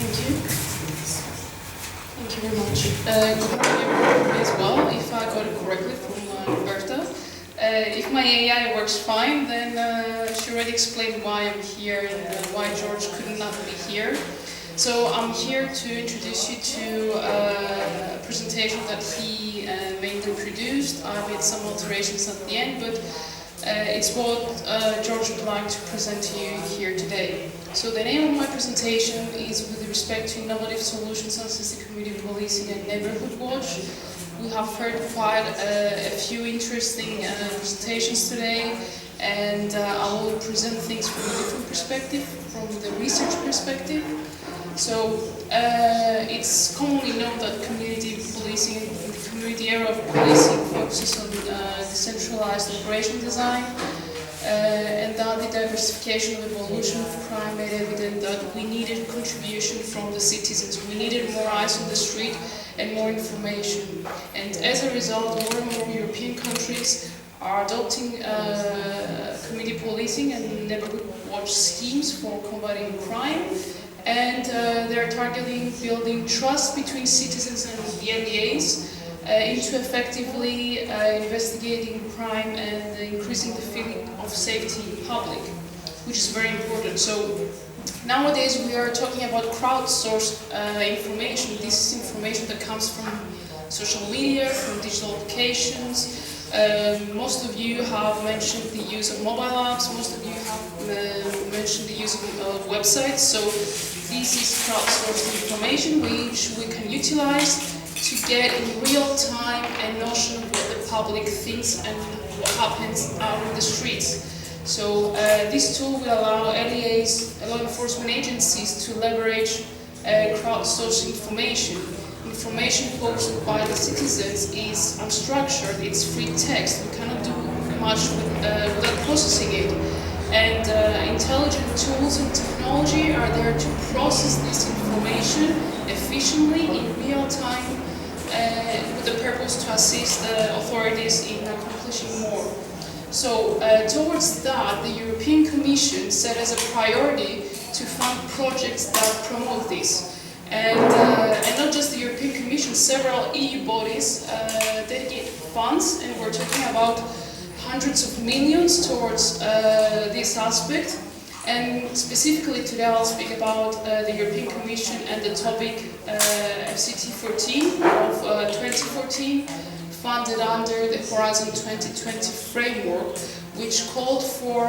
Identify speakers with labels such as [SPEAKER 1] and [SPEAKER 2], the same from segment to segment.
[SPEAKER 1] Thank you. Thank you very much. Good morning everyone as well, if I got it correctly from Roberta. If my AI works fine, then she already explained why I'm here and why George could not be here. So I'm here to introduce you to a presentation that he mainly produced. I made some alterations at the end, but it's what George would like to present to you here today. So the name of my presentation is with respect to innovative solutions on city community policing and neighborhood watch. We have heard quite a few interesting presentations today, and I will present things from a different perspective, from the research perspective. So it's commonly known that community policing, the community era of policing, focuses on decentralized operation design, and that the diversification and evolution of crime made evident that we needed contribution from the citizens. We needed more eyes on the street and more information. And as a result, more and more European countries are adopting community policing and neighborhood watch schemes for combating crime. And they're targeting building trust between citizens and the LEAs into effectively investigating crime and increasing the feeling of safety in public, which is very important. So nowadays we are talking about crowdsourced information. This is information that comes from social media, from digital applications. Most of you have mentioned the use of mobile apps, most of you have mentioned the use of websites. So this is crowdsourced information which we can utilize to get in real time a notion of what the public thinks and what happens out in the streets. So this tool will allow LEAs, law enforcement agencies, to leverage crowdsourced information. Information posted by the citizens is unstructured, it's free text, we cannot do much without processing it. And intelligent tools and technology are there to process this information efficiently in real time with the purpose to assist the authorities in accomplishing more. So towards that, the European Commission set as a priority to fund projects that promote this. And not just the European Commission, several EU bodies dedicate funds, and we're talking about hundreds of millions towards this aspect. And specifically today I'll speak about the European Commission and the topic FCT 14 of 2014, funded under the Horizon 2020 framework, which called for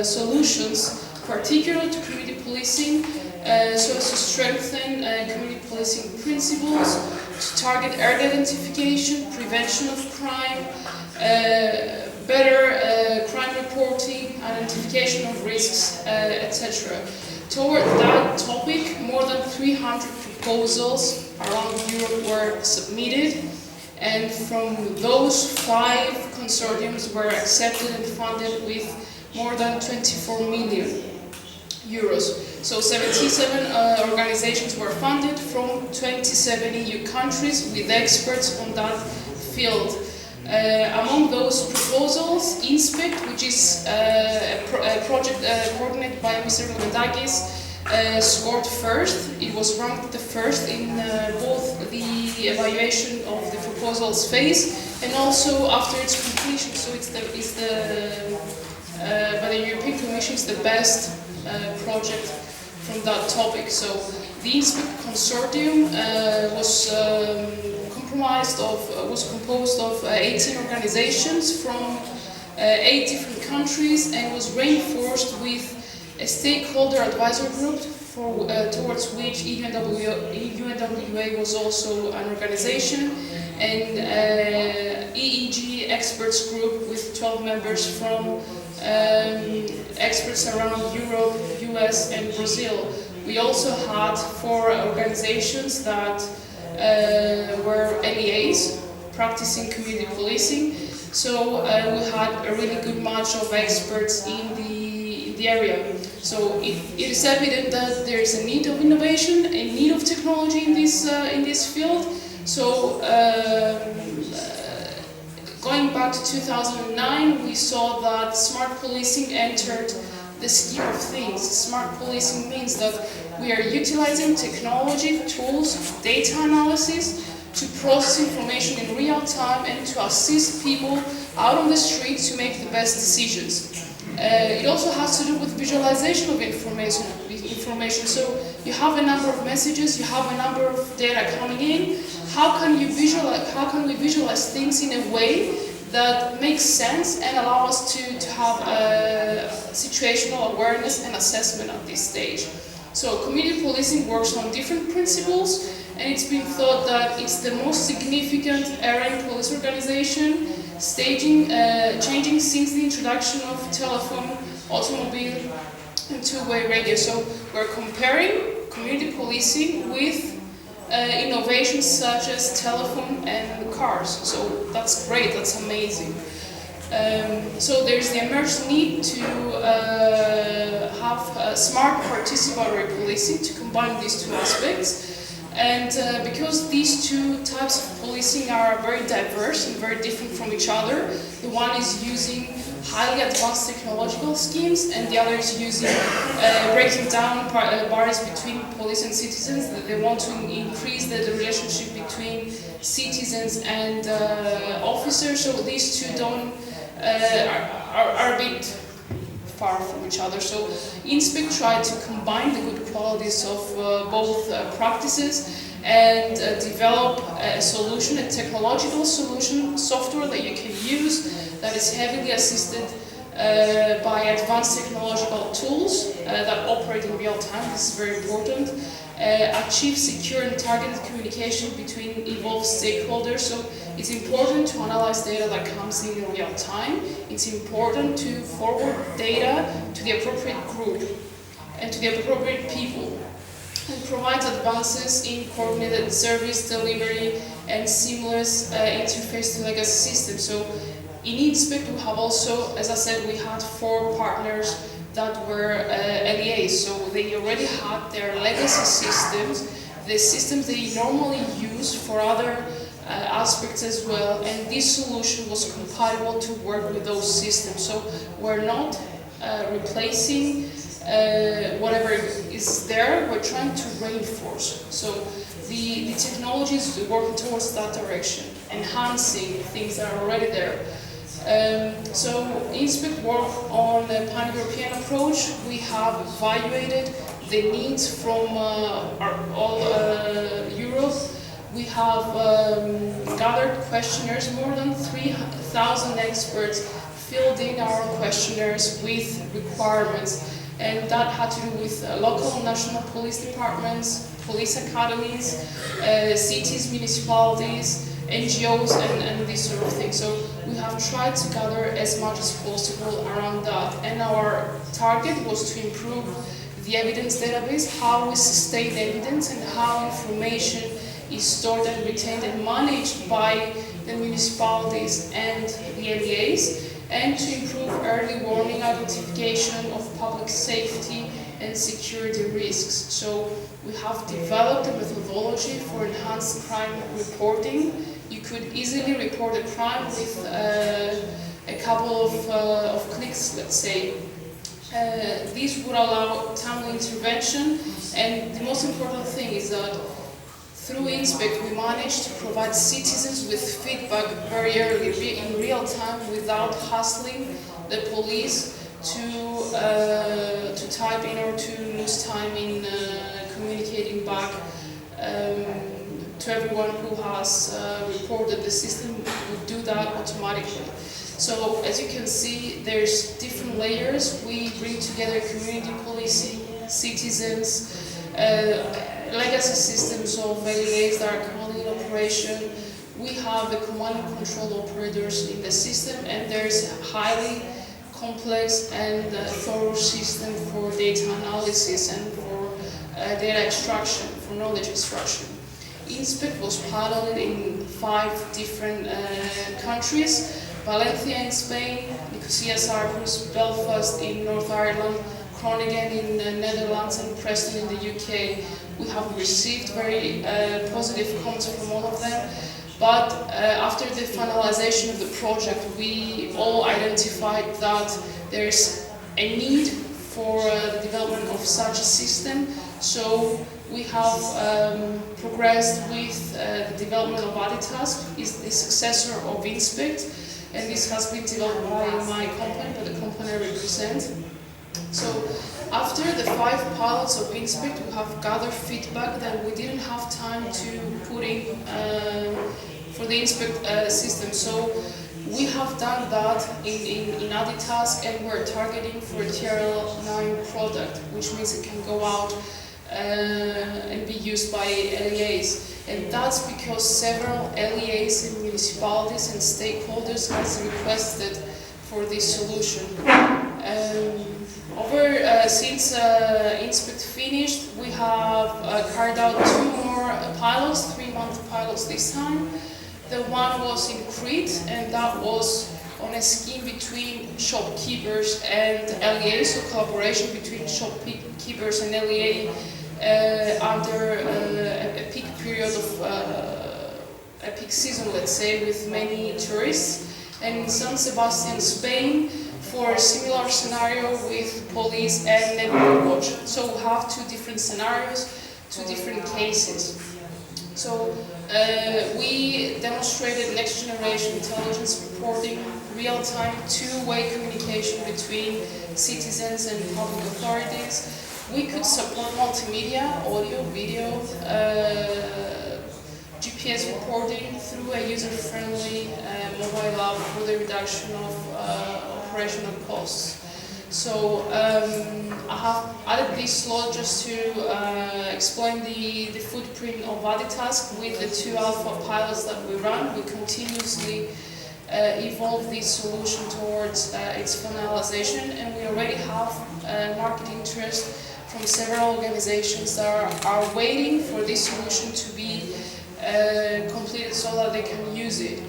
[SPEAKER 1] solutions particular to community policing, so as to strengthen community policing principles, to target early identification, prevention of crime, better crime reporting, identification of risks, etc. Toward that topic, more than 300 proposals around Europe were submitted, and from those 5 consortiums were accepted and funded with more than 24 million euros. So 77 organizations were funded from 27 EU countries with experts on that field. Among those proposals, INSPECT, which is a project coordinated by Mr. Lomendakis, scored first. It was ranked the first in both the evaluation of the proposals phase and also after its completion. So by the European Commission, it's the best project from that topic. So the INSPECT consortium was composed of 18 organizations from 8 different countries, and was reinforced with a stakeholder advisor group towards which EUNWA was also an organization, and EEG experts group with 12 members from experts around Europe, US and Brazil. We also had 4 organizations that were LEAs practicing community policing, so we had a really good match of experts in the area. So it is evident that there is a need of innovation, a need of technology in this field. So going back to 2009, we saw that smart policing entered the scheme of things. Smart policing means that we are utilizing technology, tools, data analysis to process information in real time and to assist people out on the street to make the best decisions. It also has to do with visualization of information. So you have a number of messages, you have a number of data coming in. How can we visualize things in a way that makes sense and allow us to have situational awareness and assessment at this stage? So community policing works on different principles, and it's been thought that it's the most significant area in police organization, changing since the introduction of telephone, automobile, and two-way radio. So we're comparing community policing with innovations such as telephone and cars. So that's great, that's amazing. So there's the emerged need to have smart participatory policing to combine these two aspects. And because these two types of policing are very diverse and very different from each other, the one is using highly advanced technological schemes, and the other is using breaking down barriers between police and citizens. They want to increase the relationship between citizens and officers. So these two are a bit far from each other. So INSPEC tried to combine the good qualities of both practices and develop a solution, a technological solution, software that you can use that is heavily assisted by advanced technological tools that operate in real time. This is very important. Achieve secure and targeted communication between involved stakeholders. So it's important to analyze data that comes in real time. It's important to forward data to the appropriate group and to the appropriate people, and provides advances in coordinated service delivery and seamless interface to legacy systems. So in INSPEC we have also, as I said, we had 4 partners that were LEAs, so they already had their legacy systems, the systems they normally use for other aspects as well, and this solution was compatible to work with those systems. So we're not replacing whatever is there, we're trying to reinforce. So the technology is working towards that direction, enhancing things that are already there. So INSPEC worked on a pan-European approach. We have evaluated the needs from all Europe. We have gathered questionnaires, more than 3,000 experts filled in our questionnaires with requirements, and that had to do with local and national police departments, police academies, cities, municipalities, NGOs, and this sort of thing. So we have tried to gather as much as possible around that, and our target was to improve the evidence database, how we sustain evidence and how information is stored and retained and managed by the municipalities and the LEAs, and to improve early warning identification of public safety and security risks. So we have developed a methodology for enhanced crime reporting. You could easily report a crime with a couple of clicks, let's say. This would allow timely intervention, and the most important thing is that through INSPEC we managed to provide citizens with feedback very early, in real time, without hassling the police to type in or to lose time in communicating back to everyone who has reported. The system would do that automatically. So as you can see, there's different layers. We bring together community policing, citizens, legacy systems of LEAs that are currently in operation. We have the command and control operators in the system, and there's a highly complex and thorough system for data analysis and for data extraction, for knowledge extraction. INSPEC was piloted in 5 different countries: Valencia in Spain, Nicosia, Cyprus, Belfast in North Ireland, Groningen in the Netherlands, and Preston in the UK. We have received very positive comments from all of them, but after the finalization of the project, we all identified that there's a need for the development of such a system. So we have progressed with the development of AdiTask, is the successor of Inspect, and this has been developed by my company, by the company I represent. So after the 5 pilots of Inspect, we have gathered feedback that we didn't have time to put in for the Inspect system. So we have done that in AdiTask, and we're targeting for a TRL9 product, which means it can go out and be used by LEAs. And that's because several LEAs and municipalities and stakeholders has requested for this solution. Since Inspect finished, we have carried out 2 more pilots, 3-month pilots this time. The one was in Crete, and that was on a scheme between shopkeepers and LEA, so collaboration between shopkeepers and LEA under a peak period of a peak season, let's say, with many tourists. And in San Sebastian, Spain, for a similar scenario with police and neighborhood watch. So we have 2 different scenarios, 2 different cases. So we demonstrated next generation intelligence reporting, real-time 2-way communication between citizens and public authorities. We could support multimedia, audio, video, GPS reporting through a user-friendly mobile app for the reduction of operational costs. So I have added this slide just to explain the footprint of AdiTask with the 2 alpha pilots that we run. We continuously evolve this solution towards its finalization, and we already have market interest from several organizations that are waiting for this solution to be completed so that they can use it.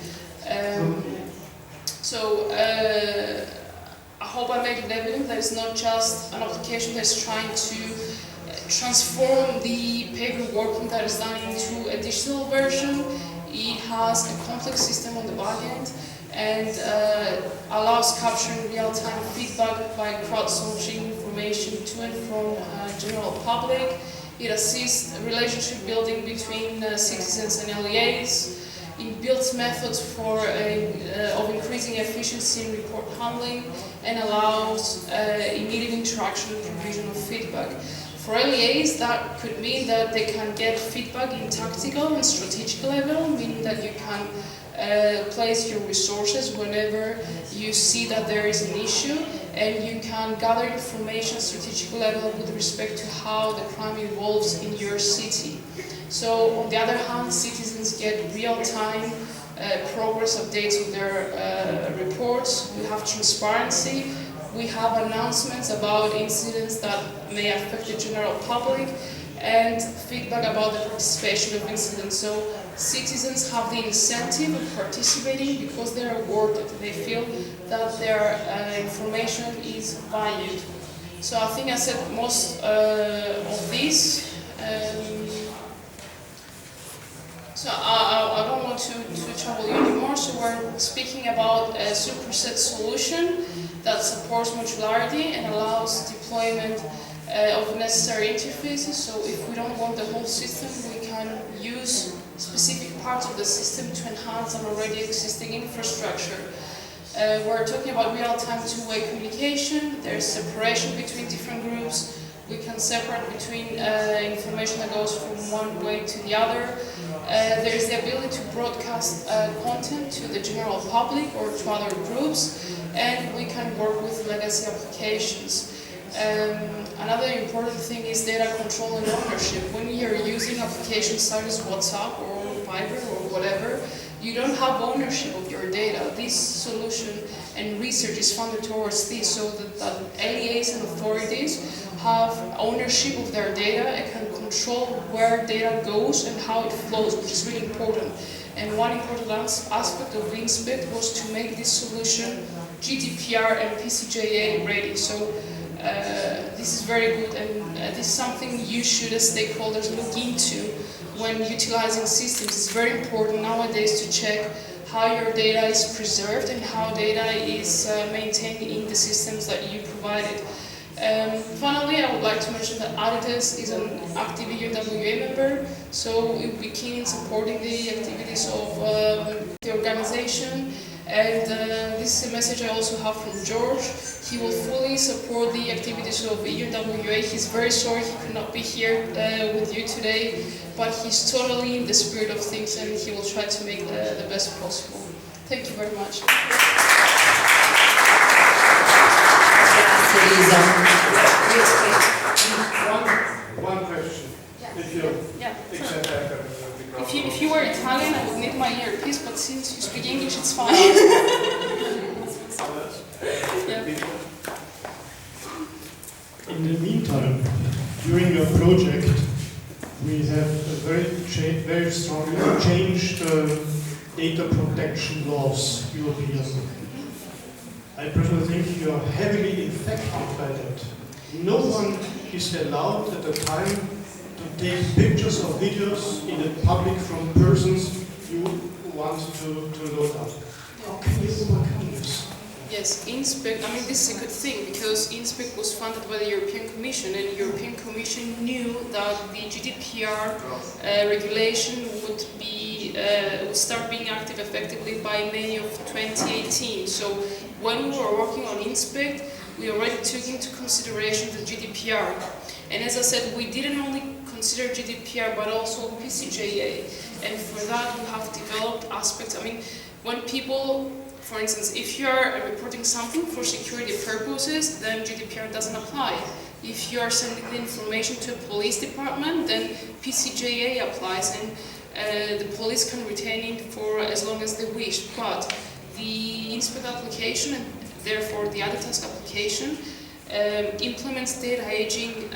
[SPEAKER 1] I hope I made it evident that it's not just an application that's trying to transform the paper working that is done into a digital version. It has a complex system on the back end and allows capturing real-time feedback by crowdsourcing information to and from general public. It assists relationship building between citizens and LEAs. It builds methods of increasing efficiency in report handling and allows immediate interaction and provision of feedback. For LEAs, that could mean that they can get feedback in tactical and strategic level, meaning that you can place your resources whenever you see that there is an issue, and you can gather information strategic level with respect to how the crime evolves in your city. So, on the other hand, citizens get real-time progress updates of their reports. We have transparency. We have announcements about incidents that may affect the general public and feedback about the participation of incidents. So citizens have the incentive of participating because they are rewarded. They feel that their information is valued. So I think I said most of this. So I don't want to trouble you anymore. So we're speaking about a superset solution that supports modularity and allows deployment of necessary interfaces. So if we don't want the whole system, we can use specific parts of the system to enhance an already existing infrastructure. We're talking about real-time 2-way communication. There's separation between different groups. We can separate between information that goes from one way to the other. There's the ability to broadcast content to the general public or to other groups, and we can work with legacy applications. Another important thing is data control and ownership. When you're using applications such as WhatsApp or Viber or whatever, you don't have ownership of your data. This solution and research is funded towards this, so that LEAs and authorities have ownership of their data and can control where data goes and how it flows, which is really important. And one important aspect of Inspect was to make this solution GDPR and PCJA ready. So this is very good, and this is something you should, as stakeholders, look into when utilizing systems. It's very important nowadays to check how your data is preserved and how data is maintained in the systems that you provided. Finally, I would like to mention that Adidas is an active EUNWA member, so we will be keen in supporting the activities of the organization. And this is a message I also have from George. He will fully support the activities of EUNWA. He's very sorry he could not be here with you today, but he's totally in the spirit of things and he will try to make the best possible. Thank you very much.
[SPEAKER 2] Lisa.
[SPEAKER 3] One question. If you accept that.
[SPEAKER 1] If you were Italian, I would need my earpiece, but since you speak English, it's fine.
[SPEAKER 4] In the meantime, during your project, we have very strongly changed data protection laws, European. I personally think you are heavily infected by that. No one is allowed at the time to take pictures or videos in the public from persons you want to load up. How can you overcome this?
[SPEAKER 1] Yes, INSPEC, I mean this is a good thing because INSPEC was funded by the European Commission and the European Commission knew that the GDPR regulation would start being active effectively by May of 2018. So when we were working on INSPEC, we already took into consideration the GDPR. And as I said, we didn't only consider GDPR but also PCJA. And for that we have developed aspects. I mean, when people, for instance, if you are reporting something for security purposes, then GDPR doesn't apply. If you are sending the information to a police department, then PCJA applies and the police can retain it for as long as they wish. But the INSPEC application, and therefore the Adidas application, implements data aging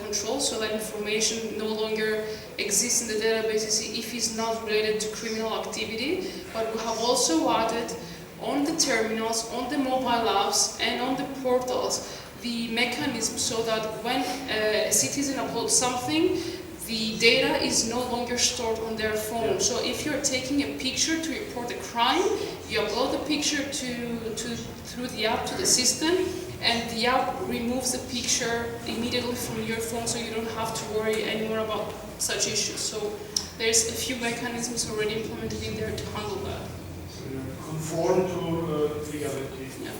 [SPEAKER 1] control, so that information no longer exists in the databases if it's not related to criminal activity. But we have also added on the terminals, on the mobile apps and on the portals the mechanism so that when a citizen uploads something, the data is no longer stored on their phone. So if you're taking a picture to report a crime, you upload the picture through the app to the system, and the app removes the picture immediately from your phone, so you don't have to worry anymore about such issues. So there's a few mechanisms already implemented in there to handle that.
[SPEAKER 3] Conform to legality.
[SPEAKER 1] Yeah.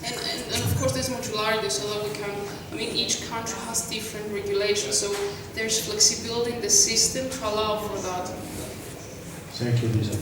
[SPEAKER 1] And of course there's modularity, so that we can, I mean, each country has different regulations, so there's flexibility in the system to allow for that.
[SPEAKER 4] Thank you, Lisa.